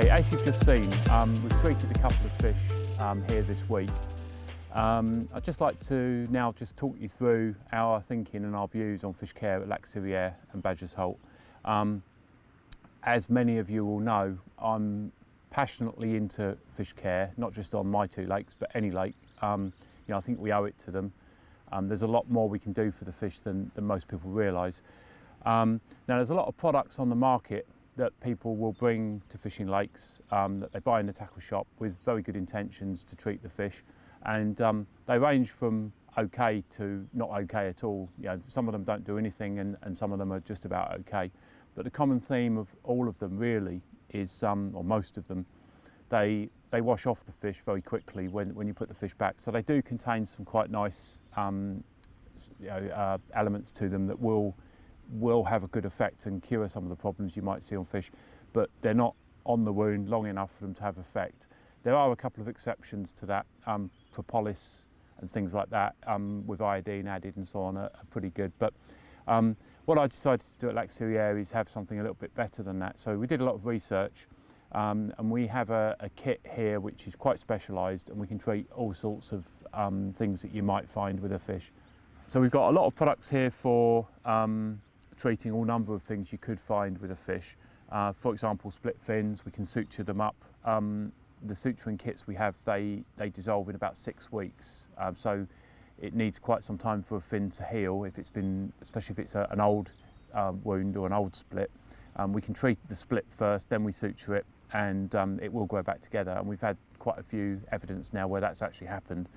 Okay, as you've just seen, we've treated a couple of fish here this week. I'd just like to now just talk you through our thinking and our views on fish care at Lac Serreire and Badger's Holt. As many of you will know, I'm passionately into fish care, not just on my two lakes, but any lake. I think we owe it to them. There's a lot more we can do for the fish than most people realise. Now, there's a lot of products on the market that people will bring to fishing lakes that they buy in the tackle shop with very good intentions to treat the fish, and they range from okay to not okay at all. Some of them don't do anything, and some of them are just about okay. But the common theme of all of them really is, or most of them, they wash off the fish very quickly when you put the fish back. So they do contain some quite nice elements to them that will have a good effect and cure some of the problems you might see on fish, but they're not on the wound long enough for them to have effect. There are a couple of exceptions to that. Propolis and things like that with iodine added and so on are pretty good, but what I decided to do at Lac Serreire is have something a little bit better than that. So we did a lot of research, and we have a kit here which is quite specialised, and we can treat all sorts of things that you might find with a fish. So we've got a lot of products here for treating all number of things you could find with a fish. For example, split fins, we can suture them up. The suturing kits we have, they dissolve in about 6 weeks. So it needs quite some time for a fin to heal, especially if it's an old wound or an old split. We can treat the split first, then we suture it, and it will grow back together. And we've had quite a few evidence now where that's actually happened.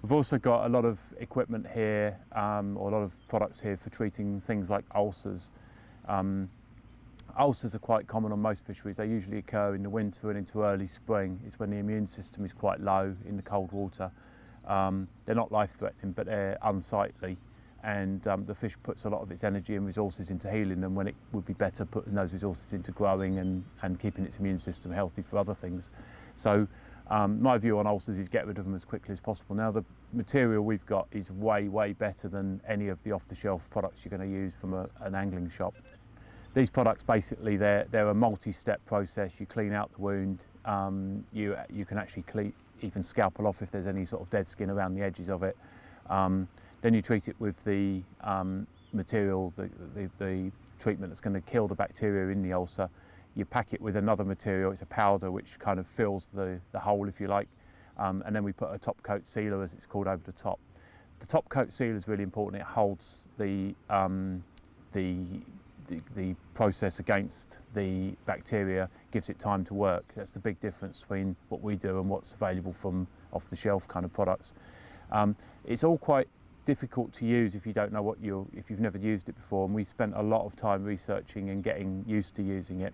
We've also got a lot of equipment here, or a lot of products here for treating things like ulcers. Ulcers are quite common on most fisheries. They usually occur in the winter and into early spring. It's when the immune system is quite low in the cold water. They're not life-threatening, but they're unsightly, and the fish puts a lot of its energy and resources into healing them when it would be better putting those resources into growing and keeping its immune system healthy for other things. So my view on ulcers is get rid of them as quickly as possible. Now, the material we've got is way, way better than any of the off-the-shelf products you're going to use from an angling shop. These products, basically, they're a multi-step process. You clean out the wound, you can actually even scalpel off if there's any sort of dead skin around the edges of it. Then you treat it with the material, the treatment that's going to kill the bacteria in the ulcer. You pack it with another material, it's a powder which kind of fills the hole, if you like, and then we put a top coat sealer, as it's called, over the top. The top coat sealer is really important. It holds the process against the bacteria, gives it time to work. That's the big difference between what we do and what's available from off-the-shelf kind of products. It's all quite difficult to use if you don't know if you've never used it before, and we spent a lot of time researching and getting used to using it.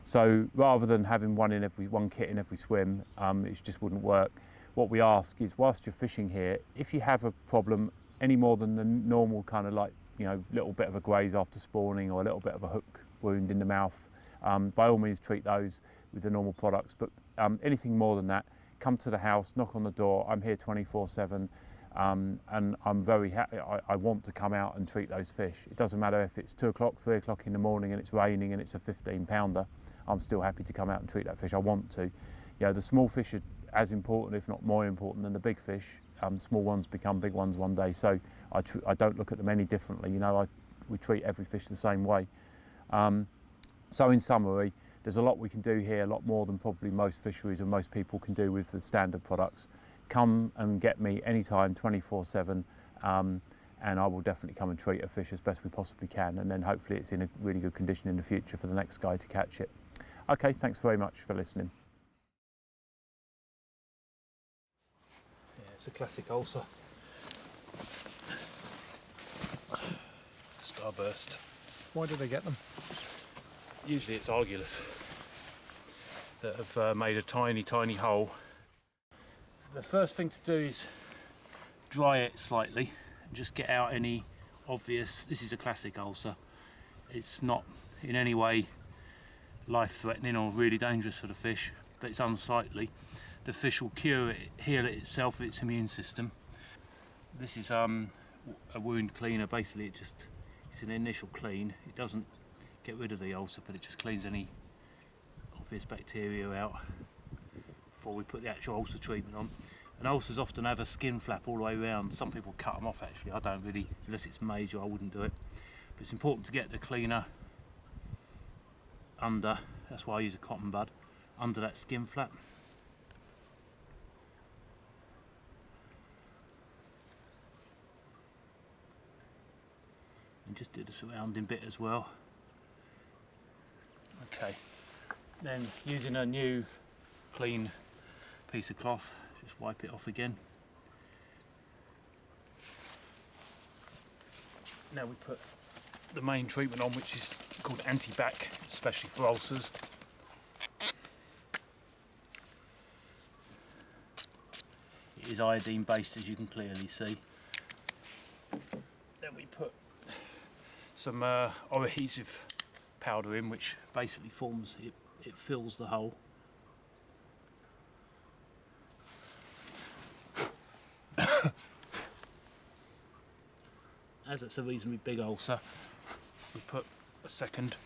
So rather than having one kit in every swim, it just wouldn't work. What we ask is, whilst you're fishing here, if you have a problem any more than the normal kind of little bit of a graze after spawning or a little bit of a hook wound in the mouth, by all means treat those with the normal products. But anything more than that, come to the house, knock on the door. I'm here 24/7. And I'm very happy. I want to come out and treat those fish. It doesn't matter if it's 2 o'clock, 3 o'clock in the morning and it's raining and it's a 15-pounder. I'm still happy to come out and treat that fish. I want to. The small fish are as important, if not more important, than the big fish. Small ones become big ones one day. So I don't look at them any differently. We treat every fish the same way. So in summary, there's a lot we can do here, a lot more than probably most fisheries and most people can do with the standard products. Come and get me anytime, 24/7, and I will definitely come and treat a fish as best we possibly can, and then hopefully it's in a really good condition in the future for the next guy to catch it. Okay, thanks very much for listening. Yeah, it's a classic ulcer. Starburst. Why do they get them? Usually it's argulas that have made a tiny, tiny hole. The first thing to do is dry it slightly and just get out any obvious. This is a classic ulcer. It's not in any way life-threatening or really dangerous for the fish, but it's unsightly. The fish will heal it itself with its immune system. This is a wound cleaner. Basically, it's an initial clean. It doesn't get rid of the ulcer, but it just cleans any this bacteria out before we put the actual ulcer treatment on. And ulcers often have a skin flap all the way around. Some people cut them off actually. I don't really, unless it's major, I wouldn't do it. But it's important to get the cleaner under, that's why I use a cotton bud, under that skin flap. And just do the surrounding bit as well. Okay, then using a new clean piece of cloth, just wipe it off again. Now we put the main treatment on, which is called anti-bac, especially for ulcers. It is iodine based, as you can clearly see. Then we put some adhesive powder in, which basically forms, it fills the hole. As it's a reasonably big ulcer, we put a second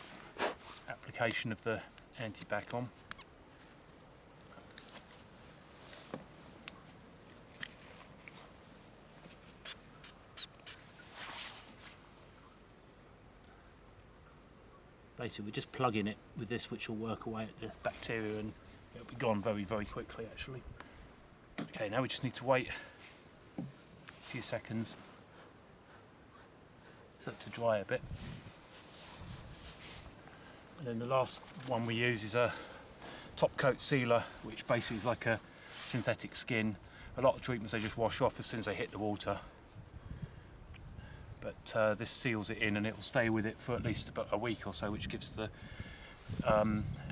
application of the anti-bac on. Basically we're just plugging it with this, which will work away at the bacteria and it'll be gone very, very quickly actually. Okay, now we just need to wait a few seconds for it to dry a bit. And then the last one we use is a top coat sealer, which basically is like a synthetic skin. A lot of treatments they just wash off as soon as they hit the water. But this seals it in and it will stay with it for at least about a week or so, which gives the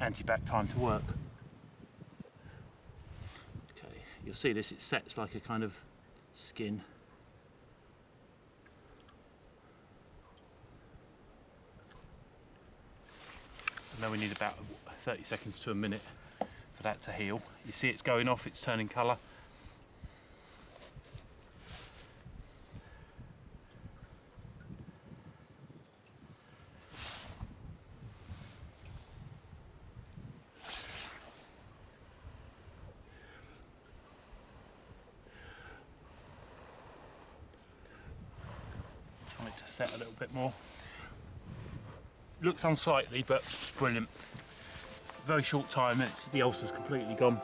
anti-bac time to work. Okay, you'll see this, it sets like a kind of skin. And then we need about 30 seconds to a minute for that to heal. You see it's going off, it's turning colour. Just want it to set a little bit more. Looks unsightly, but brilliant. Very short time, the ulcer's completely gone.